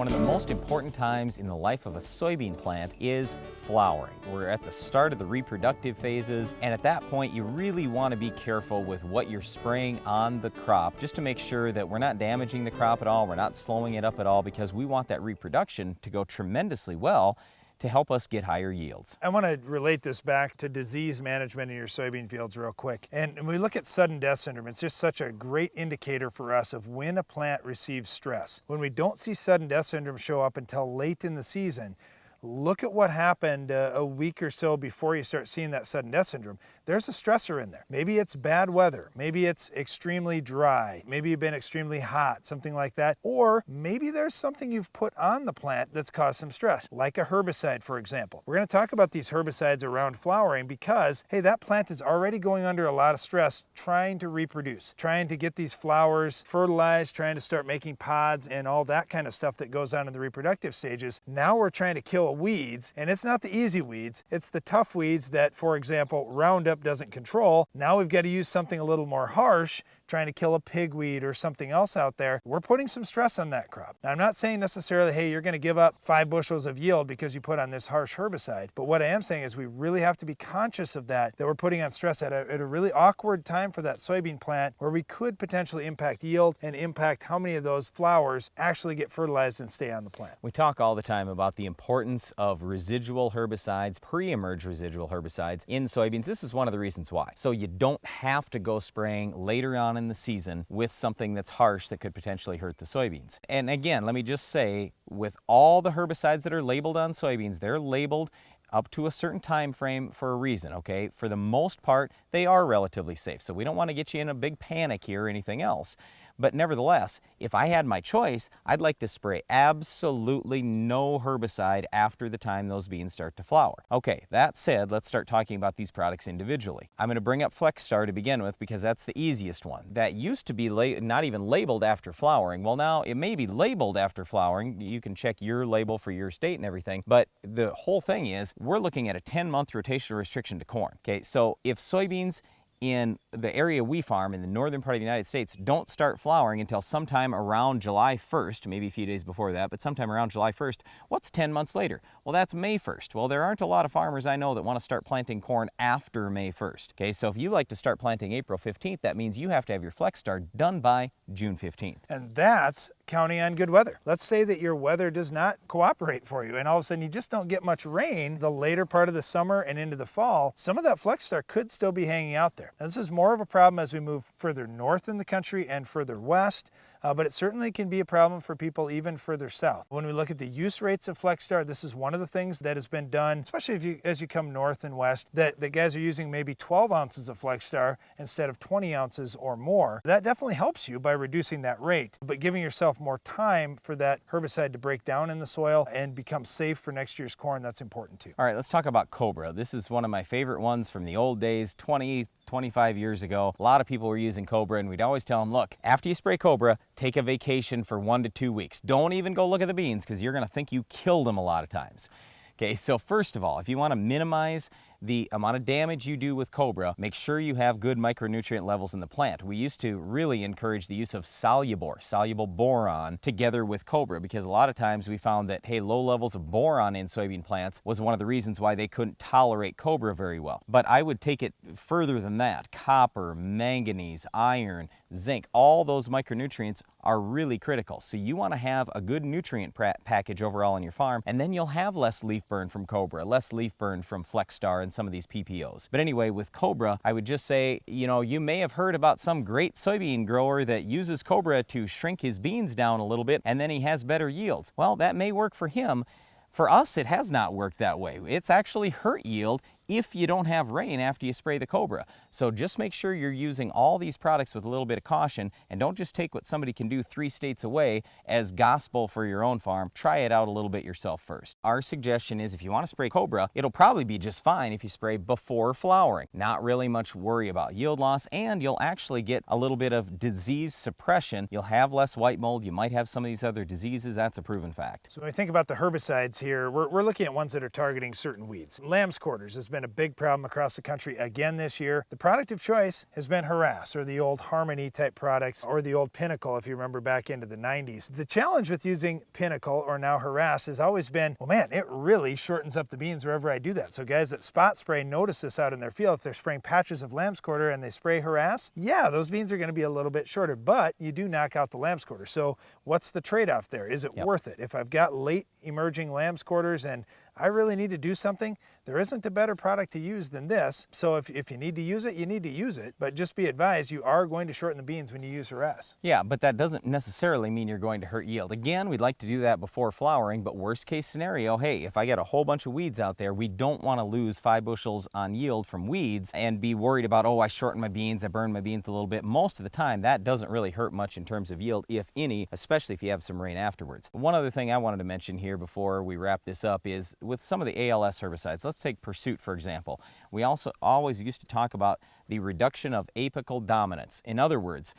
One of the most important times in the life of a soybean plant is flowering. We're at the start of the reproductive phases, and at that point you really want to be careful with what you're spraying on the crop just to make sure that we're not damaging the crop at all, we're not slowing it up at all, because we want that reproduction to go tremendously well to help us get higher yields. I want to relate this back to disease management in your soybean fields real quick. And when we look at sudden death syndrome, it's just such a great indicator for us of when a plant receives stress. When we don't see sudden death syndrome show up until late in the season, look at what happened a week or so before you start seeing that sudden death syndrome. There's a stressor in there. Maybe it's bad weather. Maybe it's extremely dry. Maybe you've been extremely hot, something like that. Or maybe there's something you've put on the plant that's caused some stress, like a herbicide, for example. We're going to talk about these herbicides around flowering because, hey, that plant is already going under a lot of stress trying to reproduce, trying to get these flowers fertilized, trying to start making pods and all that kind of stuff that goes on in the reproductive stages. Now we're trying to kill weeds, and it's not the easy weeds. It's the tough weeds that, for example, Roundup doesn't control. Now we've got to use something a little more harsh, trying to kill a pigweed or something else out there. We're putting some stress on that crop. Now, I'm not saying necessarily, hey, you're going to give up 5 bushels of yield because you put on this harsh herbicide. But what I am saying is we really have to be conscious of that we're putting on stress at a really awkward time for that soybean plant where we could potentially impact yield and impact how many of those flowers actually get fertilized and stay on the plant. We talk all the time about the importance of residual herbicides, pre-emerge residual herbicides in soybeans. This is one of the reasons why. So you don't have to go spraying later on in the season with something that's harsh that could potentially hurt the soybeans. And again, let me just say, with all the herbicides that are labeled on soybeans, they're labeled up to a certain time frame for a reason, okay? For the most part, they are relatively safe. So we don't want to get you in a big panic here or anything else. But nevertheless, if I had my choice, I'd like to spray absolutely no herbicide after the time those beans start to flower. Okay, that said, let's start talking about these products individually. I'm going to bring up FlexStar to begin with because that's the easiest one. That used to be not even labeled after flowering. Well, now it may be labeled after flowering. You can check your label for your state and everything. But the whole thing is we're looking at a 10-month rotational restriction to corn. Okay, so if soybeans in the area we farm in the northern part of the United States don't start flowering until sometime around July 1st, maybe a few days before that, but sometime around July 1st, what's 10 months later? Well, that's May 1st. Well, there aren't a lot of farmers I know that want to start planting corn after May 1st. Okay, so if you like to start planting April 15th, that means you have to have your FlexStar done by June 15th. And that's counting on good weather. Let's say that your weather does not cooperate for you and all of a sudden you just don't get much rain the later part of the summer and into the fall. Some of that FlexStar could still be hanging out there. Now, this is more of a problem as we move further north in the country and further west. But it certainly can be a problem for people even further south. When we look at the use rates of FlexStar, this is one of the things that has been done, especially as you come north and west, that the guys are using maybe 12 ounces of FlexStar instead of 20 ounces or more. That definitely helps you by reducing that rate, but giving yourself more time for that herbicide to break down in the soil and become safe for next year's corn, that's important too. All right, let's talk about Cobra. This is one of my favorite ones from the old days, 25 years ago. A lot of people were using Cobra, and we'd always tell them, look, after you spray Cobra, take a vacation for 1 to 2 weeks. Don't even go look at the beans because you're going to think you killed them a lot of times. Okay, so first of all, if you want to minimize the amount of damage you do with Cobra, make sure you have good micronutrient levels in the plant. We used to really encourage the use of soluble boron, together with Cobra, because a lot of times we found that, hey, low levels of boron in soybean plants was one of the reasons why they couldn't tolerate Cobra very well. But I would take it further than that. Copper, manganese, iron, zinc, all those micronutrients are really critical. So you want to have a good nutrient package overall on your farm, and then you'll have less leaf burn from Cobra, less leaf burn from FlexStar and some of these PPOs. But anyway, with Cobra, I would just say, you know, you may have heard about some great soybean grower that uses Cobra to shrink his beans down a little bit and then he has better yields. Well, that may work for him. For us, it has not worked that way. It's actually hurt yield if you don't have rain after you spray the Cobra. So just make sure you're using all these products with a little bit of caution, and don't just take what somebody can do 3 states away as gospel for your own farm. Try it out a little bit yourself first. Our suggestion is if you want to spray Cobra, it'll probably be just fine if you spray before flowering. Not really much worry about yield loss, and you'll actually get a little bit of disease suppression. You'll have less white mold. You might have some of these other diseases. That's a proven fact. So when we think about the herbicides here, we're looking at ones that are targeting certain weeds. Lamb's quarters has been been a big problem across the country again this year. The product of choice has been Harass, or the old Harmony type products, or the old Pinnacle if you remember back into the 90s. The challenge with using Pinnacle or now Harass has always been, well man, it really shortens up the beans wherever I do that. So guys that spot spray notice this out in their field. If they're spraying patches of lamb's quarter and they spray Harass, yeah, those beans are going to be a little bit shorter, but you do knock out the lamb's quarter. So what's the trade-off there? Is it worth it? If I've got late emerging lamb's quarters and I really need to do something, there isn't a better product to use than this. So if you need to use it, you need to use it. But just be advised, you are going to shorten the beans when you use Harass. Yeah, but that doesn't necessarily mean you're going to hurt yield. Again, we'd like to do that before flowering, but worst case scenario, hey, if I get a whole bunch of weeds out there, we don't want to lose 5 bushels on yield from weeds and be worried about, oh, I shortened my beans, I burned my beans a little bit. Most of the time, that doesn't really hurt much in terms of yield, if any, especially if you have some rain afterwards. One other thing I wanted to mention here before we wrap this up is with some of the ALS herbicides. Let's take Pursuit, for example. We also always used to talk about the reduction of apical dominance. In other words,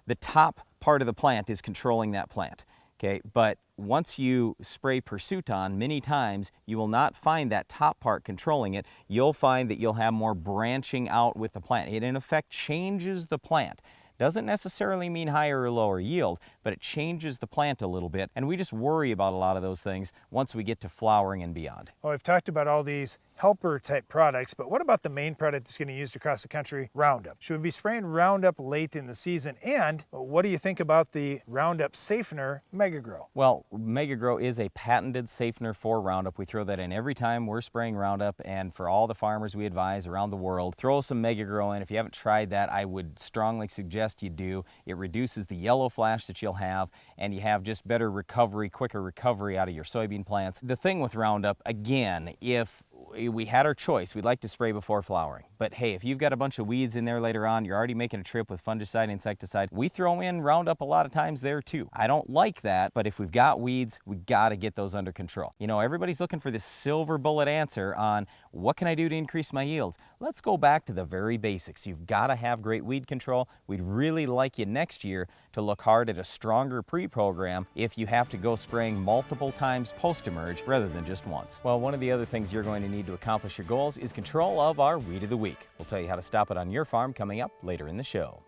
the top part of the plant is controlling that plant. Okay, but once you spray Pursuit on, many times you will not find that top part controlling it. You'll find that you'll have more branching out with the plant. It in effect changes the plant. Doesn't necessarily mean higher or lower yield, but it changes the plant a little bit, and we just worry about a lot of those things once we get to flowering and beyond. Well, we've talked about all these helper type products, but what about the main product that's going to be used across the country, Roundup? Should we be spraying Roundup late in the season? And what do you think about the Roundup Safener Mega-Grow? Well, Mega-Grow is a patented safener for Roundup. We throw that in every time we're spraying Roundup, and for all the farmers we advise around the world, throw some Mega-Grow in. If you haven't tried that, I would strongly suggest you do. It reduces the yellow flash that you'll have, and you have just better recovery, quicker recovery out of your soybean plants. The thing with Roundup, again, if we had our choice, we'd like to spray before flowering. But hey, if you've got a bunch of weeds in there later on, you're already making a trip with fungicide, insecticide, we throw in Roundup a lot of times there too. I don't like that, but if we've got weeds, we gotta get those under control. You know, everybody's looking for this silver bullet answer on what can I do to increase my yields? Let's go back to the very basics. You've gotta have great weed control. We'd really like you next year to look hard at a stronger pre-program if you have to go spraying multiple times post-emerge rather than just once. Well, one of the other things you're going to need to accomplish your goals is control of our Weed of the Week. We'll tell you how to stop it on your farm coming up later in the show.